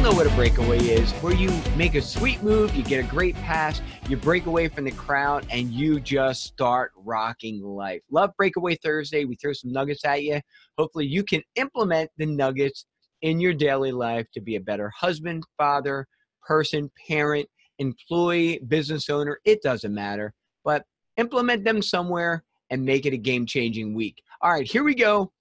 know what a breakaway is, where you make a sweet move, you get a great pass, you break away from the crowd, and you just start rocking life. Love Breakaway Thursday. We throw some nuggets at you. Hopefully you can implement the nuggets in your daily life to be a better husband, father, person, parent, employee, business owner. It doesn't matter, but implement them somewhere and make it a game-changing week. All right, here we go.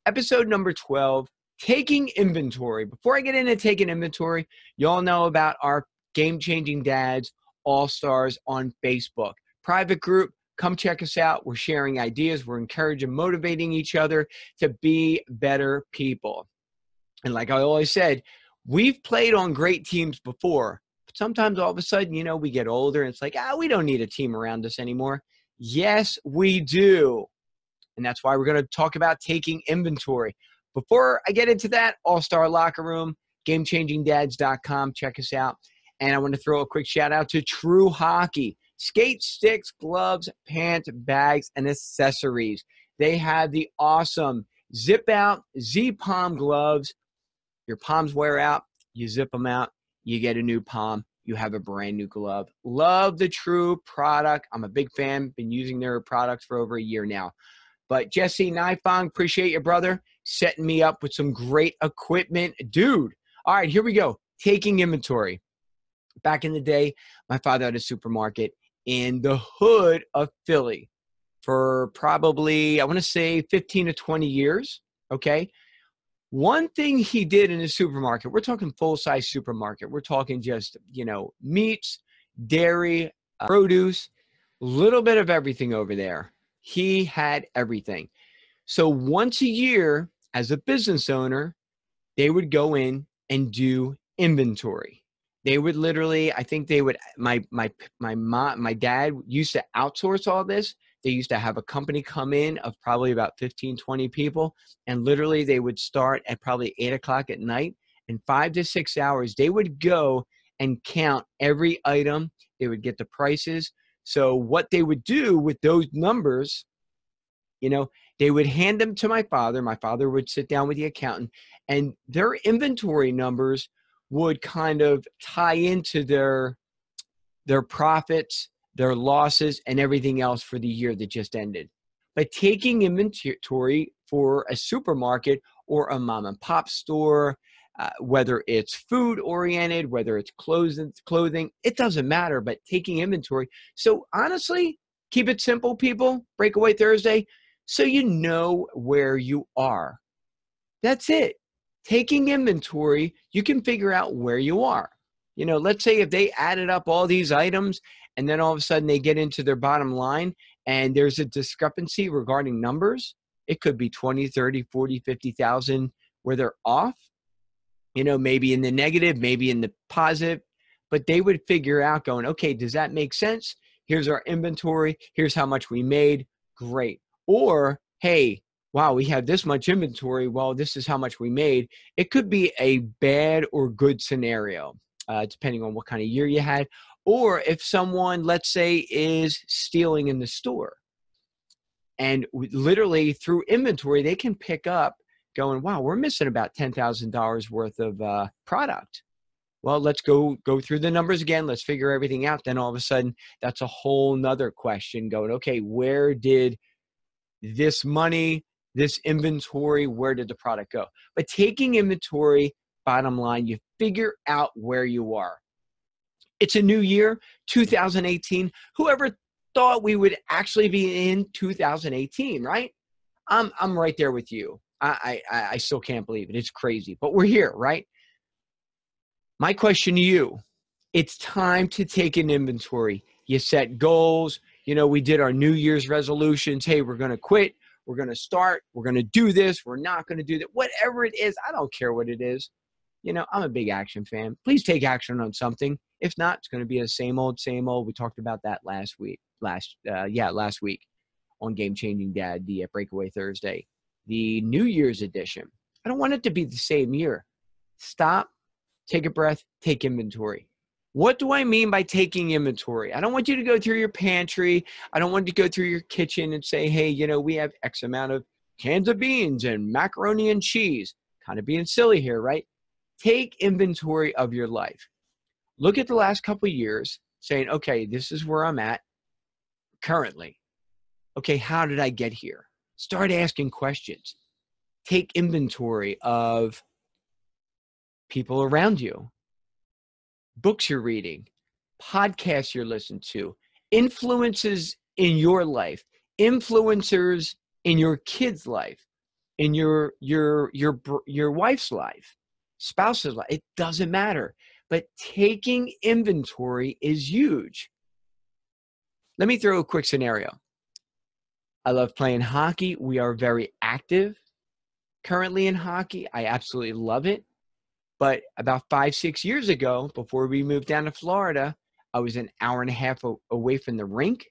Episode number 12. Taking inventory. Before I get into taking inventory, you all know about our Game-Changing Dads All-Stars on Facebook. Private group, come check us out. We're sharing ideas. We're encouraging, motivating each other to be better people. And like I always said, we've played on great teams before. But sometimes all of a sudden, we get older and it's like, we don't need a team around us anymore. Yes, we do. And that's why we're going to talk about taking inventory. Before I get into that, All-Star Locker Room, GameChangingDads.com. Check us out. And I want to throw a quick shout out to True Hockey. Skates, sticks, gloves, pants, bags, and accessories. They have the awesome Zip Out Z-Palm gloves. Your palms wear out, you zip them out, you get a new palm, you have a brand new glove. Love the True product. I'm a big fan. Been using their products for over a year now. But Jesse Nifong, appreciate your brother setting me up with some great equipment. Dude, all right, here we go. Taking inventory. Back in the day, my father had a supermarket in the hood of Philly for probably, I want to say 15 to 20 years, okay? One thing he did in his supermarket, we're talking full-size supermarket. We're talking just, meats, dairy, produce, a little bit of everything over there. He had everything. So once a year, as a business owner, they would go in and do inventory. They would literally, I think they would, my mom, my dad used to outsource all this. They used to have a company come in of probably about 15, 20 people. And literally they would start at probably 8 o'clock at night. And 5 to 6 hours, they would go and count every item. They would get the prices. So what they would do with those numbers, they would hand them to my father. My father would sit down with the accountant, and their inventory numbers would kind of tie into their profits, their losses, and everything else for the year that just ended. But taking inventory for a supermarket or a mom and pop store, whether it's food oriented, whether it's clothing, it doesn't matter, but taking inventory. So honestly, keep it simple, people. Breakaway Thursday, so you know where you are. That's it. Taking inventory, you can figure out where you are. Let's say if they added up all these items and then all of a sudden they get into their bottom line and there's a discrepancy regarding numbers, it could be 20, 30, 40, 50,000 where they're off, maybe in the negative, maybe in the positive, but they would figure out going, okay, does that make sense? Here's our inventory. Here's how much we made. Great. Or, hey, wow, we have this much inventory. Well, this is how much we made. It could be a bad or good scenario, depending on what kind of year you had. Or if someone, let's say, is stealing in the store. And literally through inventory, they can pick up going, wow, we're missing about $10,000 worth of product. Well, let's go through the numbers again. Let's figure everything out. Then all of a sudden, that's a whole nother question going, okay, where did this money, this inventory, where did the product go? But taking inventory, bottom line, you figure out where you are. It's a new year, 2018. Whoever thought we would actually be in 2018, right? I'm right there with you. I still can't believe it. It's crazy, but we're here, right? My question to you, it's time to take an inventory. You set goals. We did our New Year's resolutions. Hey, we're going to quit. We're going to start. We're going to do this. We're not going to do that. Whatever it is, I don't care what it is. I'm a big action fan. Please take action on something. If not, it's going to be the same old, same old. We talked about that last week on Game Changing Dad, the Breakaway Thursday, the New Year's edition. I don't want it to be the same year. Stop, take a breath, take inventory. What do I mean by taking inventory? I don't want you to go through your pantry. I don't want you to go through your kitchen and say, hey, we have X amount of cans of beans and macaroni and cheese. Kind of being silly here, right? take inventory of your life. Look at the last couple of years saying, okay, this is where I'm at currently. Okay, how did I get here? Start asking questions. Take inventory of people around you, books you're reading, podcasts you're listening to, influences in your life, influencers in your kid's life, in your wife's life, spouse's life. It doesn't matter. But taking inventory is huge. Let me throw a quick scenario. I love playing hockey. We are very active currently in hockey. I absolutely love it. But about 5-6 years ago, before we moved down to Florida, I was an hour and a half away from the rink.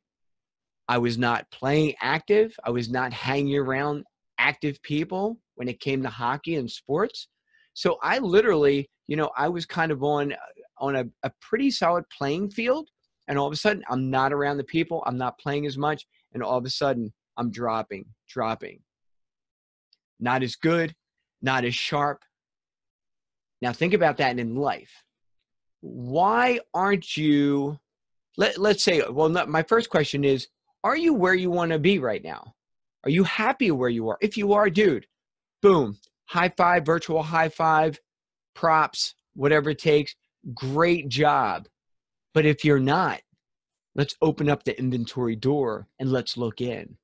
I was not playing active. I was not hanging around active people when it came to hockey and sports. So I literally, I was kind of on a pretty solid playing field. And all of a sudden, I'm not around the people. I'm not playing as much. And all of a sudden, I'm dropping. Not as good, not as sharp. Now think about that in life. Why aren't you, let's say, my first question is, are you where you want to be right now? Are you happy where you are? If you are, dude, boom, high five, virtual high five, props, whatever it takes, great job. But if you're not, let's open up the inventory door and let's look in.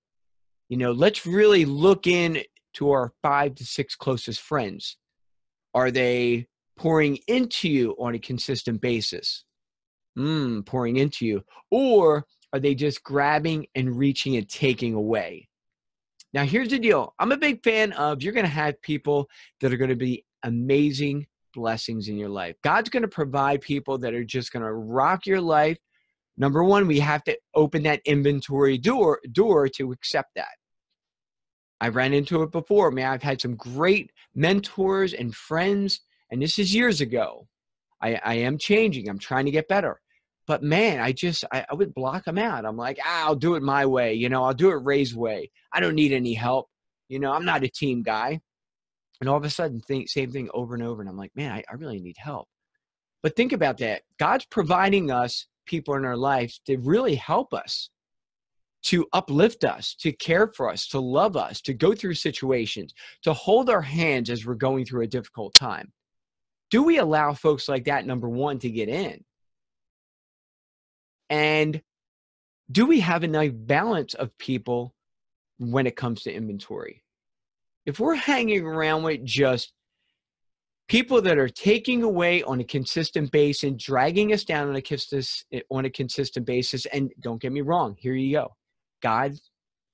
Let's really look in to our 5 to 6 closest friends. Are they pouring into you on a consistent basis? Pouring into you. Or are they just grabbing and reaching and taking away? Now, here's the deal. I'm a big fan of, you're going to have people that are going to be amazing blessings in your life. God's going to provide people that are just going to rock your life. Number one, we have to open that inventory door to accept that. I ran into it before. Man, I've had some great mentors and friends, and this is years ago. I am changing. I'm trying to get better. But man, I would block them out. I'm like, I'll do it my way. I'll do it Ray's way. I don't need any help. I'm not a team guy. And all of a sudden, same thing over and over. And I'm like, man, I really need help. But think about that. God's providing us people in our lives to really help us, to uplift us, to care for us, to love us, to go through situations, to hold our hands as we're going through a difficult time. Do we allow folks like that, number one, to get in? And do we have a nice balance of people when it comes to inventory? If we're hanging around with just people that are taking away on a consistent basis, dragging us down on a consistent basis, and don't get me wrong, here you go. God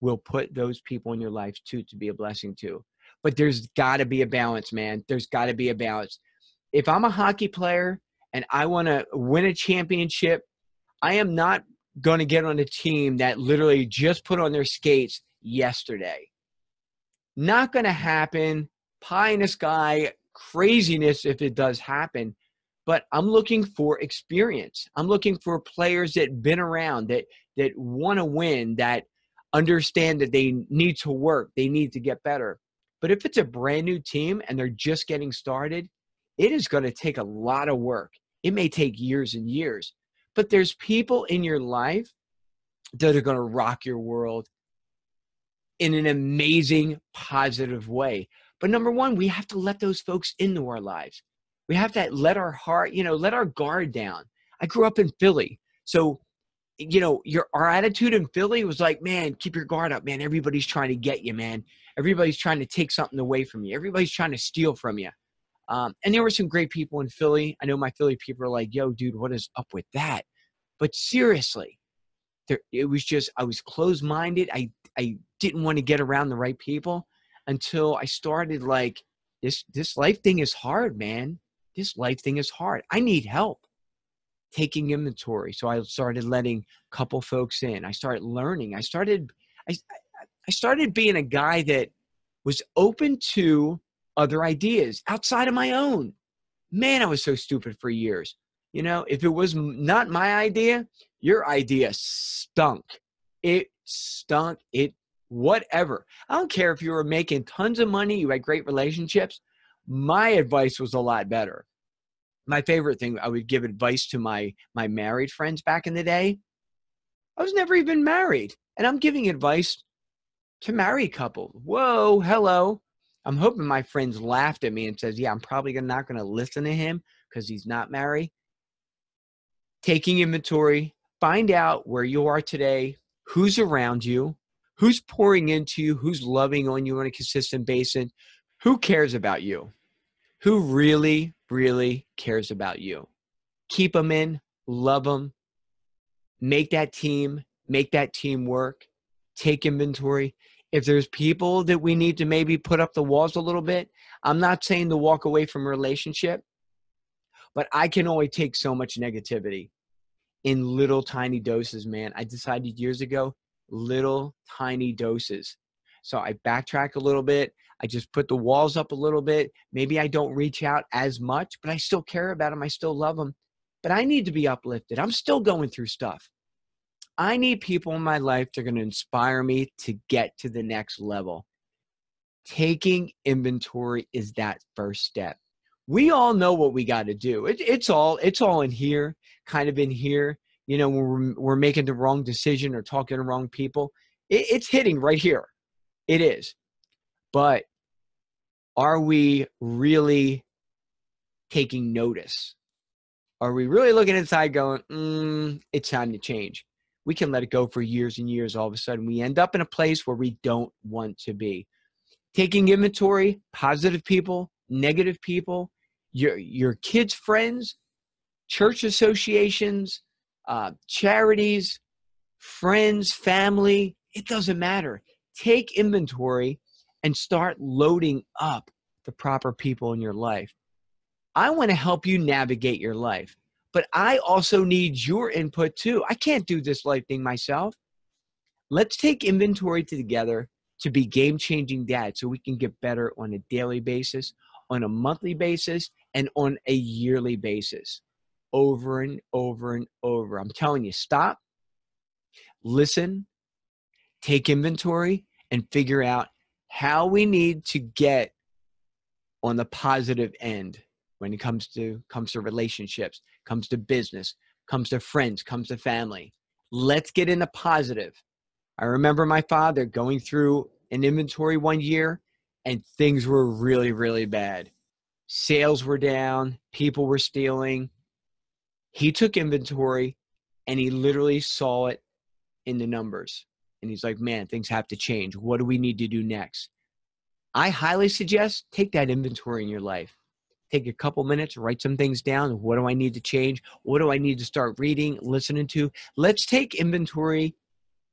will put those people in your life too to be a blessing to. But there's got to be a balance, man. There's got to be a balance. If I'm a hockey player and I want to win a championship, I am not going to get on a team that literally just put on their skates yesterday. Not going to happen. Pie in the sky, craziness if it does happen. But I'm looking for experience. I'm looking for players that have been around, that want to win, that understand that they need to work, they need to get better. But if it's a brand new team and they're just getting started, it is going to take a lot of work. It may take years and years. But there's people in your life that are going to rock your world in an amazing, positive way. But number one, we have to let those folks into our lives. We have to let our heart, let our guard down. I grew up in Philly. So, our attitude in Philly was like, man, keep your guard up, man. Everybody's trying to get you, man. Everybody's trying to take something away from you. Everybody's trying to steal from you. And there were some great people in Philly. I know my Philly people are like, yo, dude, what is up with that? But seriously, it was just, I was closed-minded. I didn't want to get around the right people until I started like, this life thing is hard, man. This life thing is hard. I need help taking inventory. So I started letting a couple folks in. I started learning. I started being a guy that was open to other ideas outside of my own. Man, I was so stupid for years. If it was not my idea, your idea stunk. It stunk. Whatever. I don't care if you were making tons of money, you had great relationships. My advice was a lot better. My favorite thing, I would give advice to my married friends back in the day. I was never even married, and I'm giving advice to married couples. Whoa, hello. I'm hoping my friends laughed at me and says, yeah, I'm probably not going to listen to him because he's not married. Taking inventory, find out where you are today, who's around you, who's pouring into you, who's loving on you on a consistent basis, who cares about you, who really, really cares about you. Keep them in, love them, make that team work, take inventory. If there's people that we need to maybe put up the walls a little bit, I'm not saying to walk away from a relationship, but I can only take so much negativity in little tiny doses, man. I decided years ago, little tiny doses. So I backtrack a little bit. I just put the walls up a little bit. Maybe I don't reach out as much, but I still care about them. I still love them. But I need to be uplifted. I'm still going through stuff. I need people in my life that are going to inspire me to get to the next level. Taking inventory is that first step. We all know what we got to do. It's all in here, kind of in here. You know, when we're making the wrong decision or talking to wrong people, it's hitting right here. It is. But are we really taking notice? Are we really looking inside going, it's time to change? We can let it go for years and years. All of a sudden, we end up in a place where we don't want to be. Taking inventory, positive people, negative people, your kids' friends, church associations, charities, friends, family, it doesn't matter. Take inventory and start loading up the proper people in your life. I want to help you navigate your life, but I also need your input too. I can't do this life thing myself. Let's take inventory together to be game-changing dads so we can get better on a daily basis, on a monthly basis, and on a yearly basis, over and over and over. I'm telling you, stop, listen, take inventory, and figure out how we need to get on the positive end when it comes to relationships, comes to business, comes to friends, comes to family. Let's get in the positive. I remember my father going through an inventory one year and things were really, really bad. Sales were down. People were stealing. He took inventory and he literally saw it in the numbers. And he's like, man, things have to change. What do we need to do next? I highly suggest take that inventory in your life. Take a couple minutes, write some things down. What do I need to change? What do I need to start reading, listening to? Let's take inventory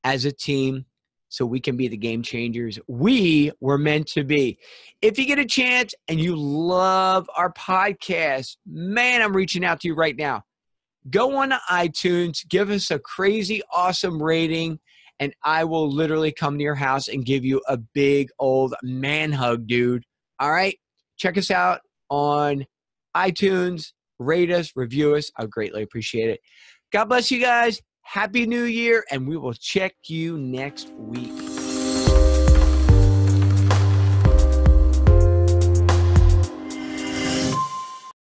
as a team so we can be the game changers we were meant to be. If you get a chance and you love our podcast, man, I'm reaching out to you right now. Go on to iTunes, give us a crazy awesome rating, and I will literally come to your house and give you a big old man hug, dude. All right? Check us out on iTunes. Rate us, review us. I greatly appreciate it. God bless you guys. Happy New Year, and we will check you next week.